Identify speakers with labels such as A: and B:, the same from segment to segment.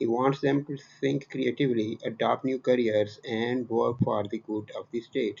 A: He wants them to think creatively, adopt new careers and work for the good of the state.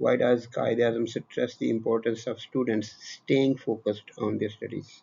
A: Why does Qaid Azam stress the importance of students staying focused on their studies?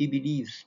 A: He believes,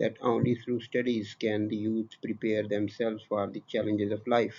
A: that only through studies can the youth prepare themselves for the challenges of life,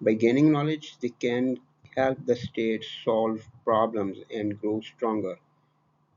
A: By gaining knowledge, they can help the state solve problems and grow stronger.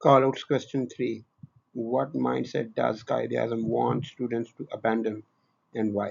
A: Call outs question 3. What mindset does Qaid Azam want students to abandon and why?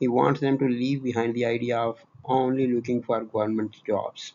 A: He wants them to leave behind the idea of only looking for government jobs.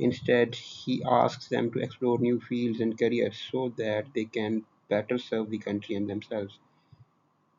A: Instead, he asks them to explore new fields and careers so that they can better serve the country and themselves.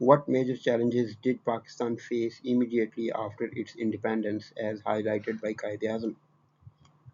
A: What major challenges did Pakistan face immediately after its independence as highlighted by Qaid-e-Azam?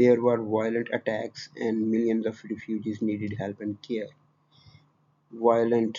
A: There were violent attacks and millions of refugees needed help and care. Violent,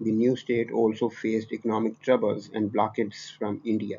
A: The new state also faced economic troubles and blockades from India.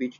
A: which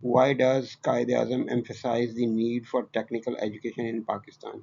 A: Why does Qaid-e-Azam emphasize the need for technical education in Pakistan?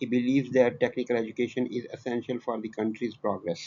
A: He believes that technical education is essential for the country's progress.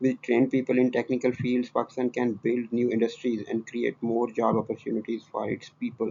A: With trained people in technical fields, Pakistan can build new industries and create more job opportunities for its people.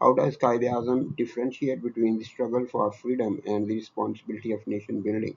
A: How does Qaid-e-Azam differentiate between the struggle for freedom and the responsibility of nation building?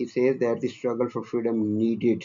A: He says that the struggle for freedom needed,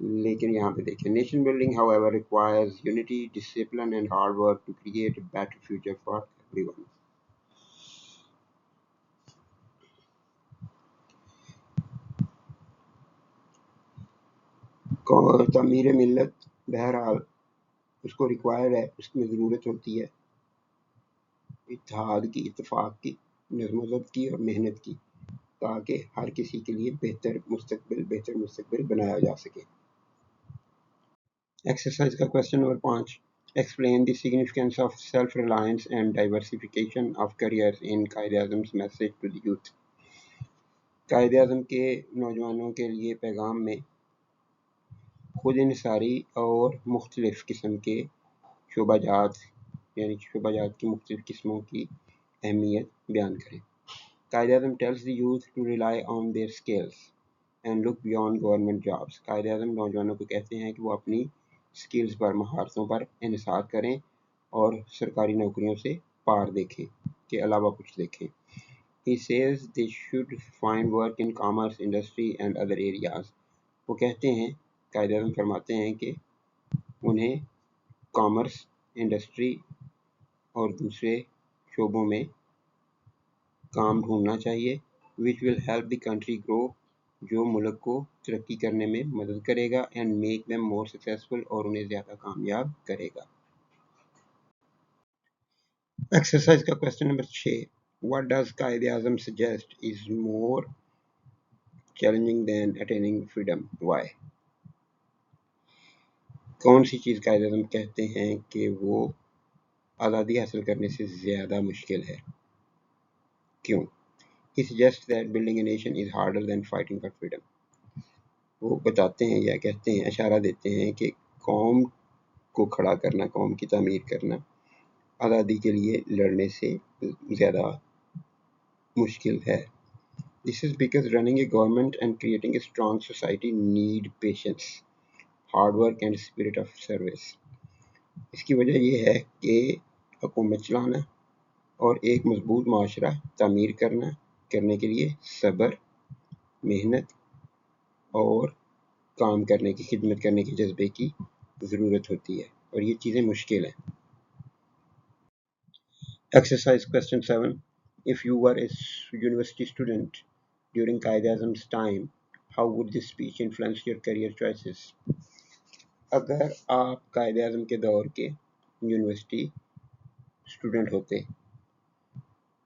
A: لیکن یہاں پہ دیکھیں nation building however requires unity, discipline and hard work to create a better future for everyone. تعمیر ملت بہرحال اس کو require ہے، اس میں ضرورت ہوتی ہے اتحاد کی، اتفاق کی، نظم و ضبط کی اور محنت کی، تاکہ ہر کسی کے لیے بہتر مستقبل بنایا جا سکے. ایکسرسائز کا question number 5. Explain the significance of self reliance and diversification of careers in Quaid Azam's message to the youth. Quaid Azam کے نوجوانوں کے لیے پیغام میں خود انحصاری اور مختلف قسم کے شعبہ جات کی مختلف قسموں کی اہمیت بیان کریں. Quaid Azam tells the youth to rely on their skills and look beyond government jobs. Quaid Azam نوجوانوں کو کہتے ہیں کہ وہ اپنی سکلز پر، مہارتوں پر انحصار کریں اور سرکاری نوکریوں سے پار دیکھیں کے علاوہ کچھ دیکھیں. He says they should find work in commerce, industry and other areas. وہ کہتے ہیں، قائد اعظم فرماتے ہیں کہ انہیں کامرس، انڈسٹری اور دوسرے شعبوں میں کام ڈھونڈنا چاہیے which will help the country grow، جو ملک کو ترقی کرنے میں مدد کرے گا and make them more successful، اور انہیں زیادہ کامیاب کرے گا. ایکسرسائز کا question number 6. What does Quaid Azam suggest is more challenging than attaining freedom? Why؟ کون سی چیز قائد اعظم کہتے ہیں کہ وہ آزادی حاصل کرنے سے زیادہ مشکل ہے؟ کیوں؟ He suggests that building a nation is harder than fighting for freedom. وہ بتاتے ہیں یا کہتے ہیں، اشارہ دیتے ہیں کہ قوم کو کھڑا کرنا، قوم کی تعمیر کرنا آزادی کے لیے لڑنے سے زیادہ مشکل ہے. This is because running a government and creating a strong society need patience, hard work and spirit of service. اس کی وجہ یہ ہے کہ حکومت چلانا اور ایک مضبوط معاشرہ تعمیر کرنے کے لیے صبر، محنت اور کام کرنے کی، خدمت کرنے کے جذبے کی ضرورت ہوتی ہے، اور یہ چیزیں مشکل ہیں. Exercise question 7. If you were a university student during Qaid Azam's time, how would this speech influence your career choices? اگر آپ قائد اعظم کے دور کے یونیورسٹی اسٹوڈنٹ ہوتے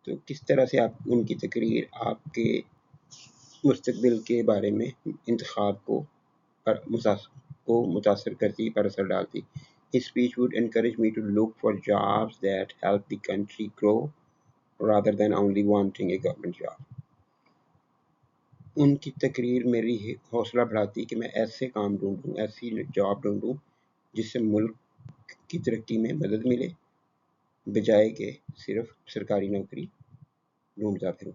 A: تو کس طرح سے ان کی تقریر آپ کے مستقبل کے بارے میں انتخاب کو متاثر کرتی، پر اثر ڈالتی؟ His speech would encourage me to look for jobs that help the country grow rather than only wanting a government job. ان کی تقریر میری حوصلہ بڑھاتی کہ میں ایسے کام ڈھونڈوں، ایسی جاب ڈھونڈوں جس سے ملک کی ترقی میں مدد ملے، بجائے کہ صرف سرکاری نوکری ڈھونڈتا پھروں.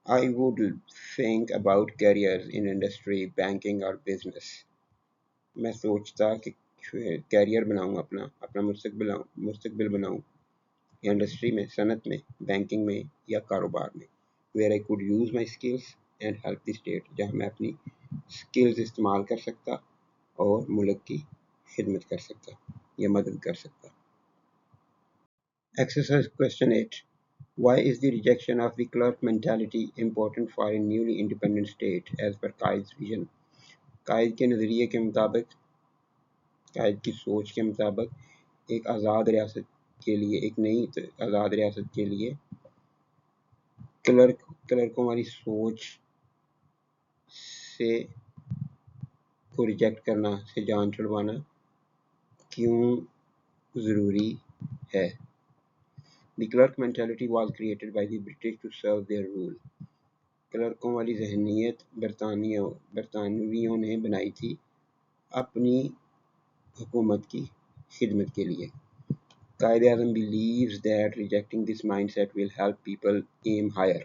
A: I would think about careers in industry, banking or business. میں سوچتا کہ کیریئر بناؤں، اپنا مستقبل بناؤں انڈسٹری میں، صنعت میں، بینکنگ میں یا کاروبار میں. where I could use my skills and help the state. جہاں میں اپنی سکلز استعمال کر سکتا اور ملک کی خدمت کر سکتا یا مدد کر سکتا. Exercise question 8. Why is the rejection of the clerk mentality important for a newly independent state as per Qaid's vision? قائد کے نظریے کے مطابق، قائد کی سوچ کے مطابق، ایک آزاد ریاست کے لیے، ایک نئی آزاد ریاست کے لیے کلرکوں والی سوچ کو ریجیکٹ کرنا، سے جان چھڑوانا کیوں ضروری ہے؟ The clerk mentality was created by the British to serve their rule. کلرکوں والی ذہنیت برطانویوں نے بنائی تھی اپنی حکومت کی خدمت کے لیے. Quaid Azam believes that rejecting this mindset will help people aim higher.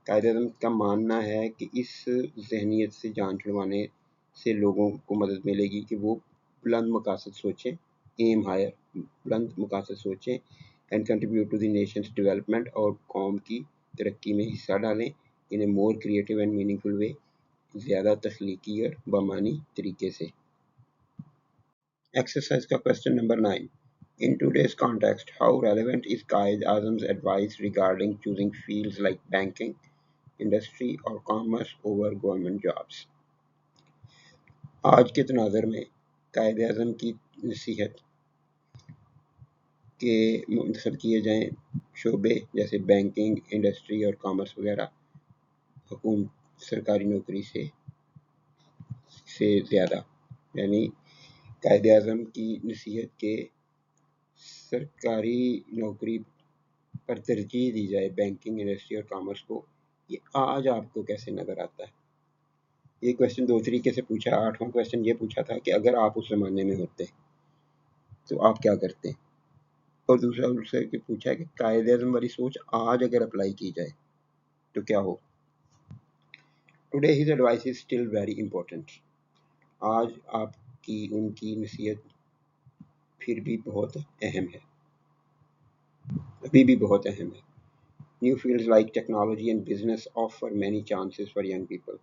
A: Quaid Azam کا ماننا ہے کہ اس ذہنیت سے جان چھڑوانے سے لوگوں کو مدد ملے گی کہ وہ بلند مقاصد سوچیں، aim higher، بلند مقاصد سوچیں and contribute to the nation's development، اور قوم کی ترقی میں حصہ ڈالیں in a more creative and meaningful way. زیادہ تخلیقی اور بامانی طریقے سے. ایکسرسائز کا question number 9. In today's context, how relevant is Qaid Azam's advice regarding choosing fields like banking, industry or commerce over government jobs? آج کے تناظر میں قائد اعظم کی نصیحت کہ منتخب کیے جائیں شعبے جیسے بینکنگ، انڈسٹری اور کامرس وغیرہ حکومت سرکاری نوکری سے زیادہ، یعنی قائد اعظم کی نصیحت کے سرکاری نوکری پر ترجیح دی جائے بینکنگ، انڈسٹری اور کامرس کو، یہ آج آپ کو کیسے نظر آتا ہے؟ یہ کویشچن دو طریقے سے پوچھا. 8واں کویشچن یہ پوچھا تھا کہ اگر آپ اس زمانے میں ہوتے تو آپ کیا کرتے، اور دوسرا اس سے پوچھا کہ قائد اعظم والی سوچ آج اگر اپلائی کی جائے تو کیا ہو. Today his advice is still very important. آج آپ کی ان کی نصیحت پھر بھی بہت اہم ہے، ابھی بھی بہت اہم ہے. New fields like technology and business offer many chances for young people.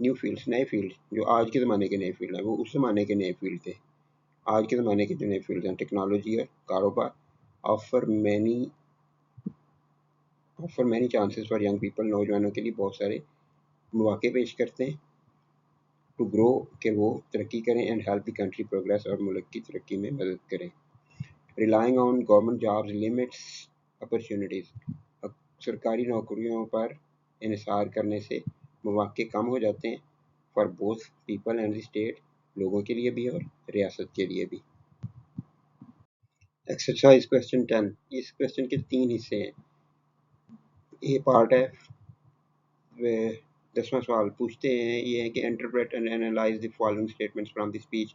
A: New fields, نئے فیلڈ جو آج کے زمانے کے نئے فیلڈ ہیں وہ اس زمانے کے نئے فیلڈ تھے. آج کے زمانے کے جو نئے فیلڈ ہیں ٹیکنالوجی اور کاروبار، offer many chances for young people, نوجوانوں کے لیے بہت سارے مواقع پیش کرتے ہیں. ٹو گرو، کہ وہ ترقی کریں، and help the country progress, اور ملک کی ترقی میں مدد کریں. Relying on government jobs limits opportunities. سرکاری نوکریوں پر انحصار کرنے سے مواقع کم ہو جاتے ہیں for both people and the state, لوگوں کے لیے بھی اور ریاست کے لیے بھی. Exercise question 10. اس کویشچن کے 3 حصے ہیں. اے پارٹ ہے 10واں سوال پوچھتے ہیں یہ ہے کہ interpret and analyze the following statements from the speech.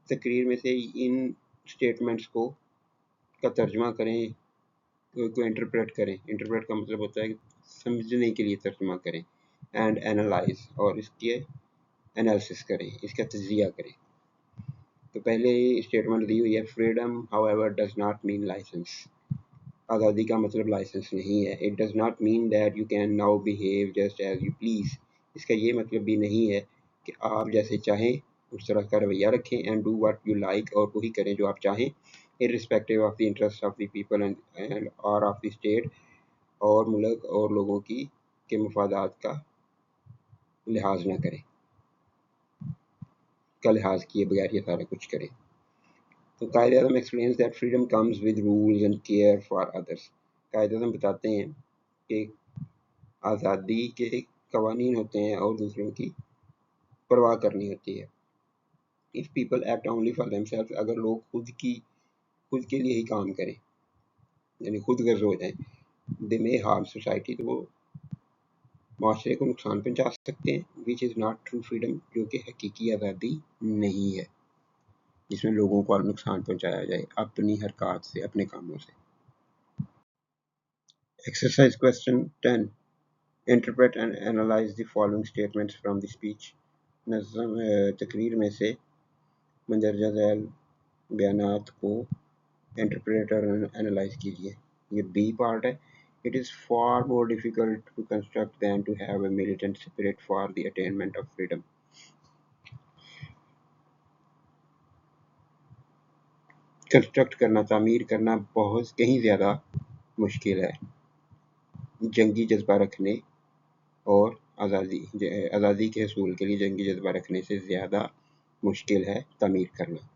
A: تقریر میں سے ان اسٹیٹمنٹس کا ترجمہ کریں، کو انٹرپریٹ کریں. انٹرپریٹ کا مطلب ہوتا ہے کہ سمجھنے کے لیے ترجمہ کریں، اینڈ اینالائز، اور اس کے انالیسس کریں، اس کا تجزیہ کریں. تو پہلے اسٹیٹمنٹ دی ہوئی ہے freedom however does not mean licence. آزادی کا مطلب لائسنس نہیں ہے. It does not mean that you can now behave just as you please. اس کا یہ مطلب بھی نہیں ہے کہ آپ جیسے چاہیں اس طرح کا رویہ رکھیں. And do what you like, اور وہی کریں جو آپ چاہیں، irrespective of the interests of the people and or of the state، اور ملک اور لوگوں کے مفادات کا لحاظ نہ کریں، کا لحاظ کیے بغیر یہ سارا کچھ کریں. تو Quaid Azam explains that freedom comes with rules and care for others. Quaid Azam بتاتے ہیں کہ آزادی کے قوانین ہوتے ہیں اور دوسروں کی پرواہ کرنی ہوتی ہے. if people act only for themselves، اگر لوگ خود کے لیے ہی کام کریں، یعنی خود غرض ہو جائیں، they may harm society، تو وہ معاشرے کو نقصان پہنچا سکتے ہیں. which is not true freedom، جو کہ حقیقی آزادی نہیں ہے، جس میں لوگوں کو نقصان پہنچایا جائے اپنی حرکات سے، اپنے کاموں سے. Exercise question 10. Interpret and analyze the following statements from the speech. تقریر میں سے مندرجہ ذیل بیانات کو انٹرپریٹ اور اینالائز کیجیے. یہ بی پارٹ ہے. It is far more difficult to construct than to have a militant spirit for the attainment of freedom. Construct کرنا، تعمیر کرنا بہت کہیں زیادہ مشکل ہے جنگی جذبہ رکھنے اور آزادی کے حصول کے لیے جنگی جذبہ رکھنے سے زیادہ مشکل ہے تعمیر کرنا.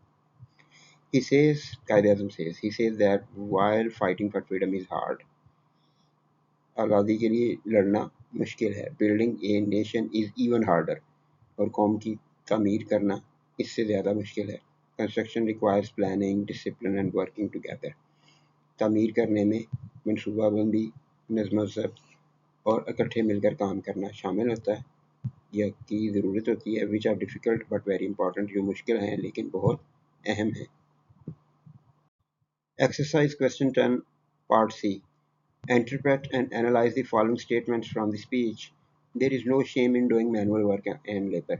A: He says, Quaid Azam he says that while fighting for freedom is hard، آزادی کے لیے لڑنا مشکل ہے. building a nation is even harder، اور قوم کی تعمیر کرنا اس سے زیادہ مشکل ہے. construction requires planning, discipline and working together. تعمیر کرنے میں منصوبہ بندی، نظم و ضبط اور اکٹھے مل کر کام کرنا شامل ہوتا ہے، یا کی ضرورت ہوتی ہے. which are difficult but very important، جو مشکل ہیں لیکن بہت اہم ہیں. Exercise question 10 part C. Interpret and analyze the following statements from the speech. There is no shame in doing manual work and labor.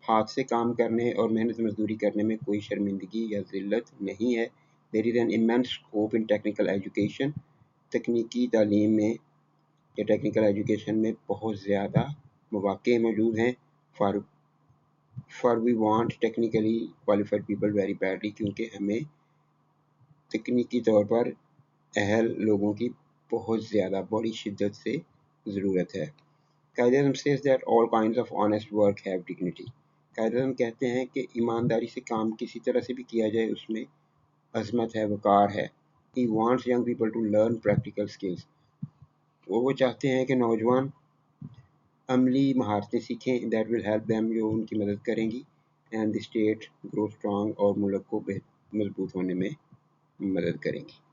A: ہاتھ سے کام کرنے اور محنت مزدوری کرنے میں کوئی شرمندگی یا ذلت نہیں ہے. There is an immense scope in technical education. تکنیکی تعلیم میں یا ٹیکنیکل ایجوکیشن میں بہت زیادہ مواقع موجود ہیں for we want technically qualified people very badly, کیونکہ ہمیں تکنیکی طور پر اہل لوگوں کی بہت زیادہ بڑی شدت سے ضرورت ہے۔ Quaid Azam says that all kinds of honest work have dignity۔ Quaid Azam کہتے ہیں کہ ایمانداری سے کام کسی طرح سے بھی کیا جائے اس میں عظمت ہے، وقار ہے۔ He wants young people to learn practical skills۔ وہ چاہتے ہیں کہ نوجوان عملی مہارتیں سیکھیں that will help them، جو ان کی مدد کریں گی and the state grow strong، اور ملک کو مضبوط ہونے میں مدد کریں گی۔